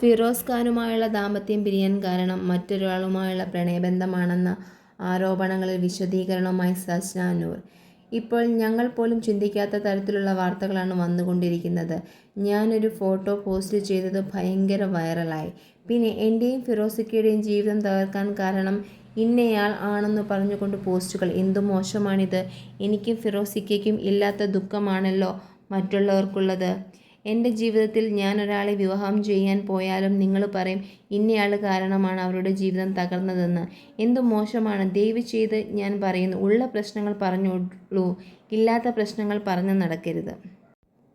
ഫിറോസ് ഖാനുമായുള്ള ദാമ്പത്യം പിരിയാൻ കാരണം മറ്റൊരാളുമായുള്ള പ്രണയബന്ധമാണെന്ന ആരോപണങ്ങളിൽ വിശദീകരണവുമായി സജ്ന നൂർ. ഇപ്പോൾ ഞങ്ങൾ പോലും ചിന്തിക്കാത്ത തരത്തിലുള്ള വാർത്തകളാണ് വന്നുകൊണ്ടിരിക്കുന്നത്. ഞാനൊരു ഫോട്ടോ പോസ്റ്റ് ചെയ്തത് ഭയങ്കര വൈറലായി. പിന്നെ എൻ്റെയും ഫിറോസിക്കയുടെയും ജീവിതം തകർക്കാൻ കാരണം ഇന്നയാൾ ആണെന്ന് പറഞ്ഞുകൊണ്ട് പോസ്റ്റുകൾ. എന്തു മോശമാണിത്! എനിക്കും ഫിറോസിക്കയ്ക്കും ഇല്ലാത്ത ദുഃഖമാണല്ലോ മറ്റുള്ളവർക്കുള്ളത്. എൻ്റെ ജീവിതത്തിൽ ഞാൻ ഒരാളെ വിവാഹം ചെയ്യാൻ പോയാലും നിങ്ങൾ പറയും ഇന്നയാൾ കാരണമാണ് അവരുടെ ജീവിതം തകർന്നതെന്ന്. എന്തു മോശമാണ്! ദയവ് ചെയ്ത് ഞാൻ പറയുന്നു, ഉള്ള പ്രശ്നങ്ങൾ പറഞ്ഞോളൂ, ഇല്ലാത്ത പ്രശ്നങ്ങൾ പറഞ്ഞു നടക്കരുത്.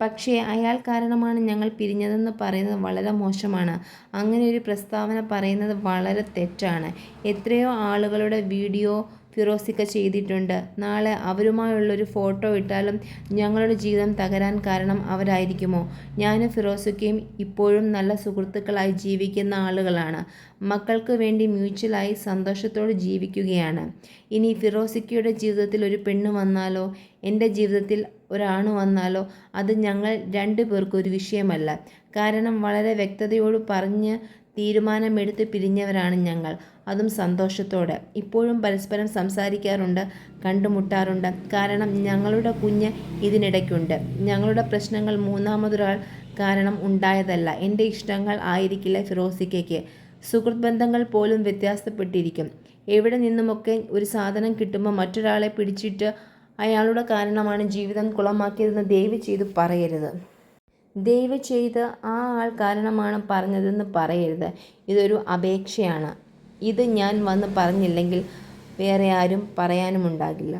പക്ഷേ അയാൾ കാരണമാണ് ഞങ്ങൾ പിരിഞ്ഞതെന്ന് പറയുന്നത് വളരെ മോശമാണ്. അങ്ങനെ ഒരു പ്രസ്താവന പറയുന്നത് വളരെ തെറ്റാണ്. എത്രയോ ആളുകളുടെ വീഡിയോ ഫിറോസിക്ക ചെയ്തിട്ടുണ്ട്. നാളെ അവരുമായുള്ളൊരു ഫോട്ടോ ഇട്ടാലും ഞങ്ങളുടെ ജീവിതം തകരാൻ കാരണം അവരായിരിക്കുമോ? ഞാനും ഫിറോസിക്കയും ഇപ്പോഴും നല്ല സുഹൃത്തുക്കളായി ജീവിക്കുന്ന ആളുകളാണ്. മക്കൾക്ക് വേണ്ടി മ്യൂച്വലായി സന്തോഷത്തോടെ ജീവിക്കുകയാണ്. ഇനി ഫിറോസിക്കയുടെ ജീവിതത്തിൽ ഒരു പെണ്ണ് വന്നാലോ എൻ്റെ ജീവിതത്തിൽ ഒരാണ് വന്നാലോ അത് ഞങ്ങൾ രണ്ടു പേർക്കും ഒരു വിഷയമല്ല. കാരണം വളരെ വ്യക്തതയോട് പറഞ്ഞ് തീരുമാനമെടുത്ത് പിരിഞ്ഞവരാണ് ഞങ്ങൾ, അതും സന്തോഷത്തോടെ. ഇപ്പോഴും പരസ്പരം സംസാരിക്കാറുണ്ട്, കണ്ടുമുട്ടാറുണ്ട്. കാരണം ഞങ്ങളുടെ കുഞ്ഞ് ഇതിനിടയ്ക്കുണ്ട്. ഞങ്ങളുടെ പ്രശ്നങ്ങൾ മൂന്നാമതൊരാൾ കാരണം ഉണ്ടായതല്ല. എൻ്റെ ഇഷ്ടങ്ങൾ ആയിരിക്കില്ല ഫിറോസിക്കയ്ക്ക്. സുഹൃത്ത് ബന്ധങ്ങൾ പോലും വ്യത്യാസപ്പെട്ടിരിക്കും. എവിടെ നിന്നുമൊക്കെ ഒരു സാധനം കിട്ടുമ്പോൾ മറ്റൊരാളെ പിടിച്ചിട്ട് അയാളുടെ കാരണമാണ് ജീവിതം കുളമാക്കിയതെന്ന് ദയവ് ചെയ്ത് പറയരുത്. ദയവ് ചെയ്ത് ആ ആൾ കാരണമാണ് പറഞ്ഞതെന്ന് പറയരുത്. ഇതൊരു അപേക്ഷയാണ്. ഇത് ഞാൻ വന്ന് പറഞ്ഞില്ലെങ്കിൽ വേറെ ആരും പറയാനുമുണ്ടാകില്ല.